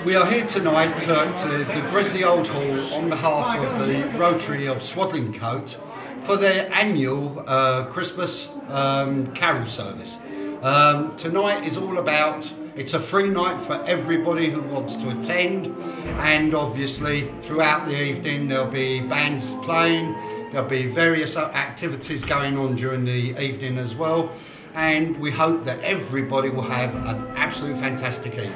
We are here tonight at the Gresley Old Hall on behalf of the Rotary of Swadlincote for their annual Christmas carol service. Tonight is all about, it's a free night for everybody who wants to attend, and obviously throughout the evening there'll be bands playing, there'll be various activities going on during the evening as well, and we hope that everybody will have an absolute fantastic evening.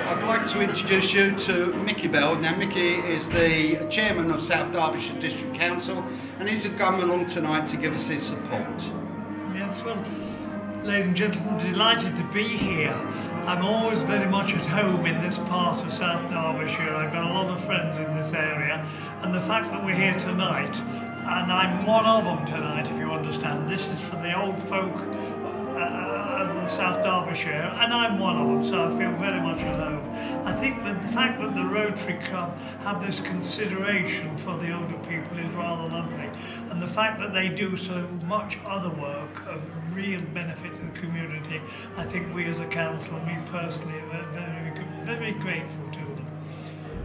I'd like to introduce you to Mickey Bell. Now Mickey is the chairman of South Derbyshire District Council, and he's come along tonight to give us his support. Yes, well, ladies and gentlemen, delighted to be here. I'm always very much at home in this part of South Derbyshire. I've got a lot of friends in this area, and the fact that we're here tonight, and I'm one of them tonight, if you understand, this is for the old folk of South Derbyshire, and I'm one of them, so I feel very much at home. I think that the fact that the Rotary Club have this consideration for the older people is rather lovely, and the fact that they do so much other work of real benefit to the community, I think we as a council, and me personally, are very grateful to them.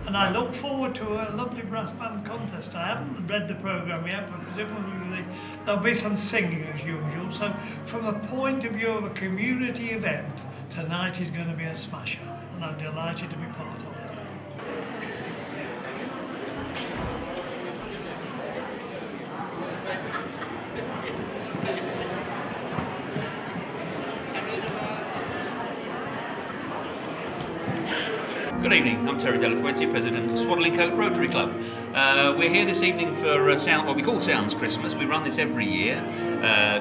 And I look forward to a lovely brass band contest. I haven't read the programme yet, but presumably there'll be some singing as usual. So from a point of view of a community event, tonight is going to be a smasher, and I'm delighted to be part of it. Good evening, I'm Terry Delafuente, President of Swadlincote Rotary Club. We're here this evening for what we call Sounds Christmas. We run this every year.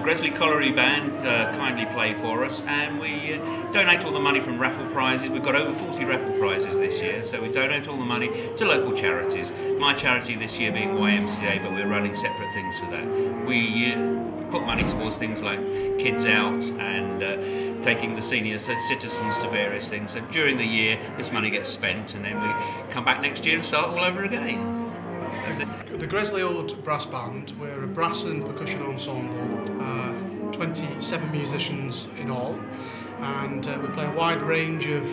Gresley Colliery Band kindly play for us, and we donate all the money from raffle prizes. We've got over 40 raffle prizes this year, so we donate all the money to local charities. My charity this year being YMCA, but we're running separate things for that. We put money towards things like Kids Out and taking the senior citizens to various things. So during the year, this money gets spent, and then we come back next year and start all over again. That's it. The Gresley Old Brass Band, we're a brass and percussion ensemble, 27 musicians in all, and we play a wide range of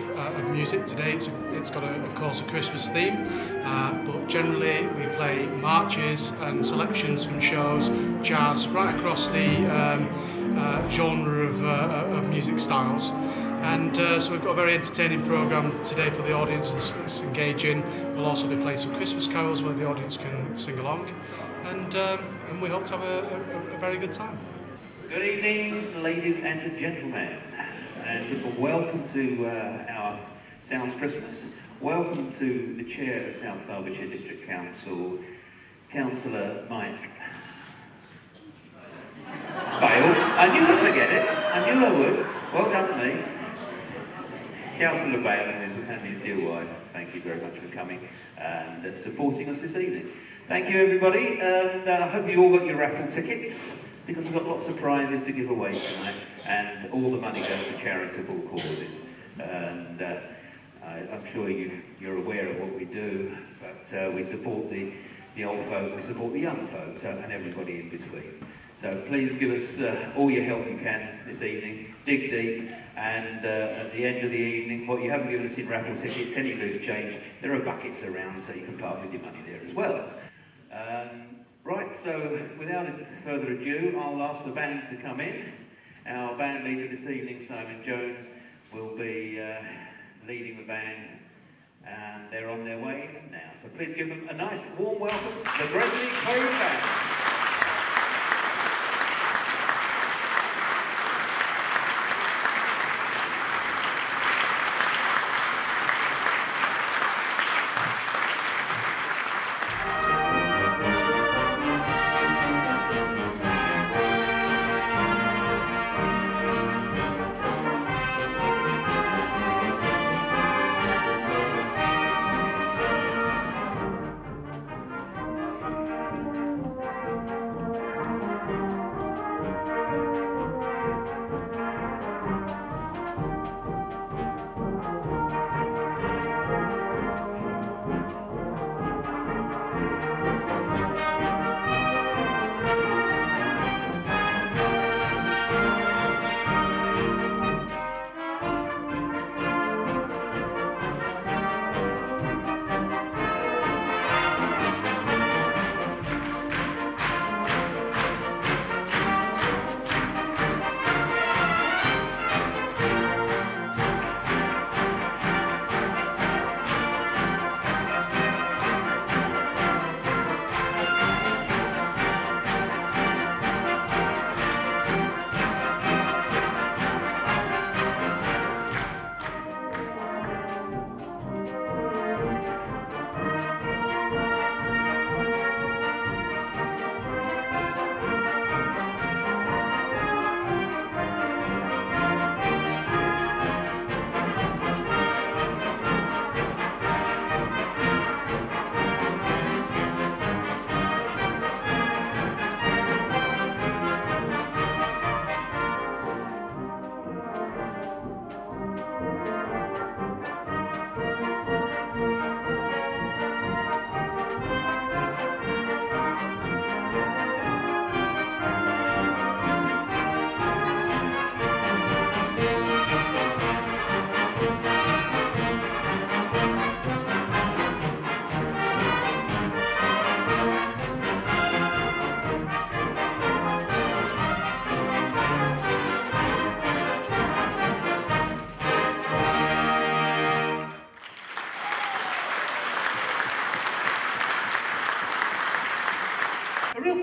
music. Today it's got, of course, a Christmas theme, but generally we play marches and selections from shows, jazz, right across the genre of music styles. And so we've got a very entertaining programme today for the audience that's engaging. We'll also be playing some Christmas carols where the audience can sing along, and we hope to have a very good time. Good evening, ladies and gentlemen, and welcome to our Sounds Christmas. Welcome to the Chair of South Derbyshire District Council, Councillor Mike Bale. I knew I'd forget it. I knew I would. Well done to me. Councillor Bale and his dear wife, thank you very much for coming and supporting us this evening. Thank you, everybody, and I hope you all got your raffle tickets, because we've got lots of prizes to give away tonight, and all the money goes to charitable causes. And I'm sure you're aware of what we do, but we support the old folk, we support the young folks, and everybody in between. So please give us all your help you can this evening. Dig deep, and at the end of the evening, what you haven't given us in raffle tickets, any loose change, there are buckets around, so you can part with your money there as well. Right, so without further ado, I'll ask the band to come in. Our band leader this evening, Simon Jones, will be leading the band, and they're on their way now. So please give them a nice warm welcome, the Gresley Hall Band.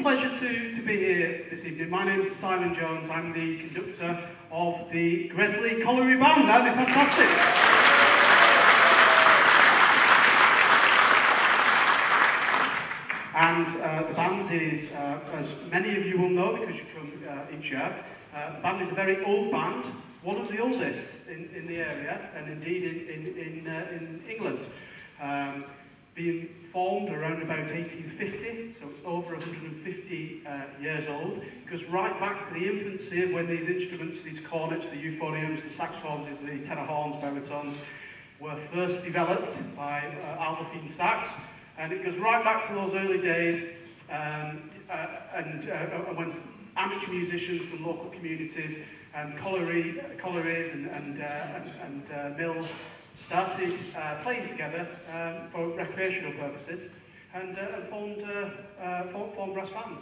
real pleasure to be here this evening. My name is Simon Jones. I'm the conductor of the Gresley Colliery Band. That'd be fantastic. And the band is, as many of you will know because you're from each year, the band is a very old band, one of the oldest in the area, and indeed in England. Being formed around about 1850, so it's over 150 years old. It goes right back to the infancy of when these instruments, these cornets, the euphoniums, the saxophones, the tenor horns, baritones, were first developed by Albert Sax. And it goes right back to those early days, and when amateur musicians from local communities and collieries and mills started playing together for recreational purposes and formed brass bands.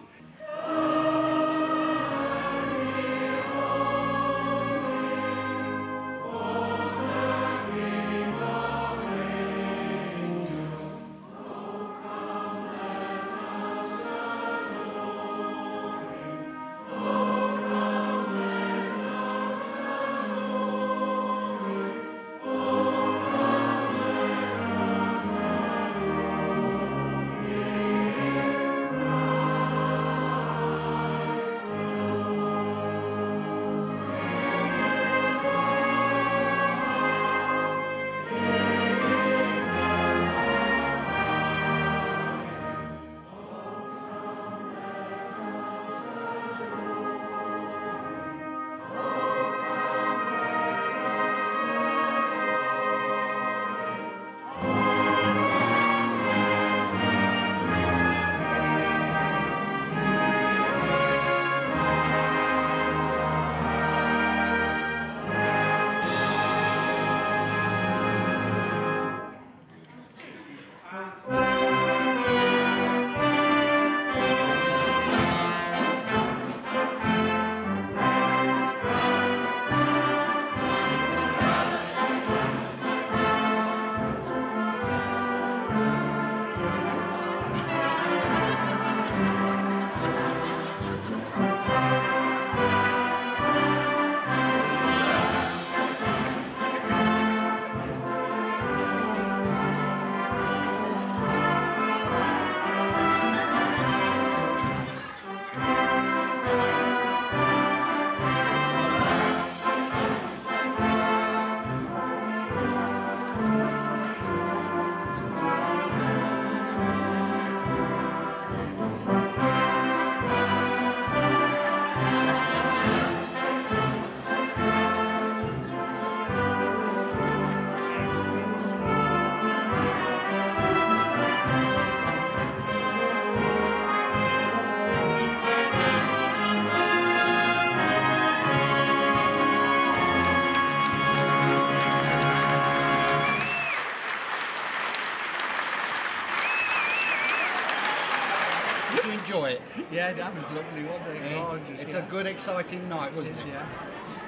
Did you enjoy it? Yeah, that was lovely, wasn't it? Yeah. Gorgeous. It's a good, exciting night, wasn't it? Yeah,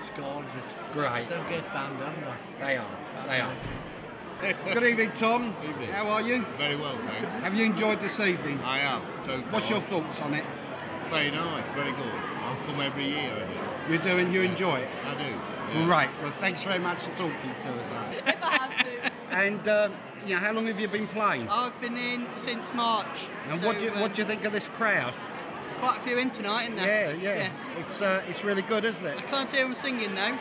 it's gorgeous. Great. They're a great band, aren't they? They are. They are. Good evening, Tom. Evening. How are you? Very well, thanks. Have you enjoyed this evening? I am. So What's far. your thoughts on it? Very nice, very good. I'll come every year. I You enjoy it? do. Yeah. Right. Well, thanks very much for talking to us. If I have to. And you know, how long have you been playing? I've been in since March. And so, what do you think of this crowd? Quite a few in tonight, isn't there? Yeah. It's really good, isn't it? I can't hear them singing though.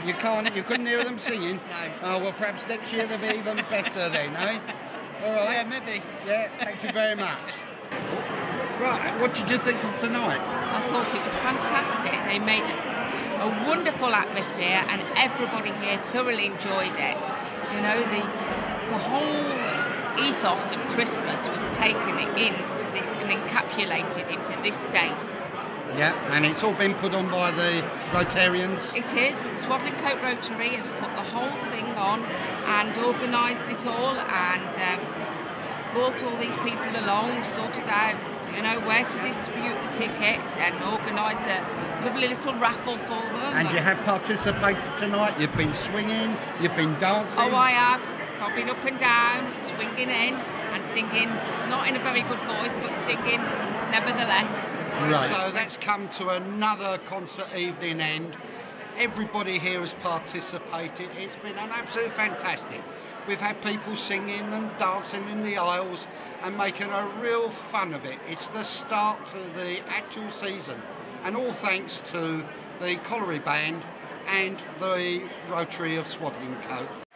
You couldn't hear them singing? No. Oh, well, perhaps next year they'll be even better then, eh? All right. Yeah, maybe. Yeah, thank you very much. Right, what did you think of tonight? I thought it was fantastic. They made a wonderful atmosphere and everybody here thoroughly enjoyed it. You know, the whole ethos of Christmas was taken into this and encapsulated into this day. Yeah, and it's all been put on by the Rotarians. It is. Swaddling Coat Rotary has put the whole thing on and organised it all and brought all these people along, sorted out, you know, where to distribute the tickets and organised a lovely little raffle for them. And you have participated tonight, you've been swinging, you've been dancing. Oh, I have. I've been up and down, swinging in. and singing, not in a very good voice, but singing nevertheless. Right. So that's come to another concert evening end. Everybody here has participated. It's been an absolute fantastic. We've had people singing and dancing in the aisles and making a real fun of it. It's the start to the actual season, and all thanks to the Colliery Band and the Rotary of Swaddling Coat.